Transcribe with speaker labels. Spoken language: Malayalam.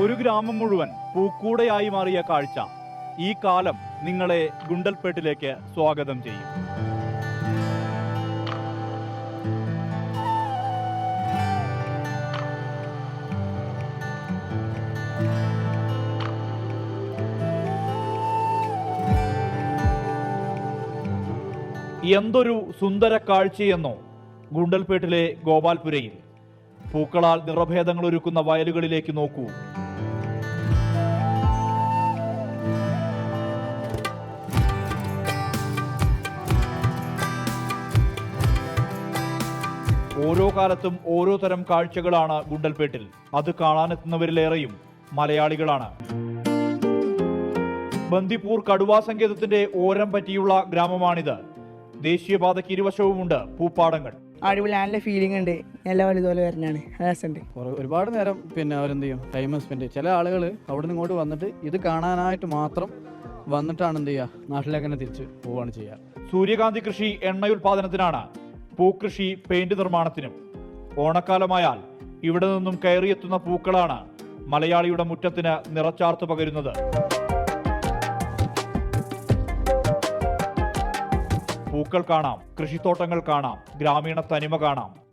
Speaker 1: ഒരു ഗ്രാമം മുഴുവൻ പൂക്കൂടയായി മാറിയ കാഴ്ച ഈ കാലം നിങ്ങളെ ഗുണ്ടൽപേട്ടിലേക്ക് സ്വാഗതം ചെയ്യും. എന്തൊരു സുന്ദര കാഴ്ചയെന്നോ ഗുണ്ടൽപേട്ടിലെ ഗോപാൽപുരയിൽ. പൂക്കളാൽ നിറഭേദങ്ങൾ ഒരുക്കുന്ന വയലുകളിലേക്ക് നോക്കൂ. ഓരോ കാലത്തും ഓരോ തരം കാഴ്ചകളാണ് ഗുണ്ടൽപേട്ടിൽ. അത് കാണാനെത്തുന്നവരിലേറെയും മലയാളികളാണ്. ബന്ദിപ്പൂർ കടുവാ സങ്കേതത്തിന്റെ ഓരം പറ്റിയുള്ള ഗ്രാമമാണിത്. ദേശീയപാതയ്ക്ക് ഇരുവശവുമുണ്ട് പൂപ്പാടങ്ങൾ.
Speaker 2: അടിപൊളി നല്ല ഫീലിംഗ് ഉണ്ട്. എല്ലാവരും ഇതുപോലെ വരുന്നതാണ്, രസമുണ്ട്.
Speaker 3: ഒരുപാട് നേരം അവരെന്ത് ചെയ്യും, ടൈം സ്പെൻഡ് ചെയ്യും. ചില ആളുകൾ അവിടെ നിന്ന് ഇങ്ങോട്ട് വന്നിട്ട് ഇത് കാണാനായിട്ട് മാത്രം വന്നിട്ടാണ് എന്ത് ചെയ്യുക, നാട്ടിലേക്ക് തന്നെ തിരിച്ച് പോവുകയാണ് ചെയ്യുക.
Speaker 1: സൂര്യകാന്തി കൃഷി എണ്ണയുൽപാദനത്തിനാണ്, പൂക്കൃഷി പെയിന്റ് നിർമ്മാണത്തിനും. ഓണക്കാലമായാൽ ഇവിടെ നിന്നും കയറിയെത്തുന്ന പൂക്കളാണ് മലയാളിയുടെ മുറ്റത്തിന് നിറച്ചാർത്ത് പകരുന്നത്. പൂക്കൾ കാണാം, കൃഷിത്തോട്ടങ്ങൾ കാണാം, ഗ്രാമീണ തനിമ കാണാം.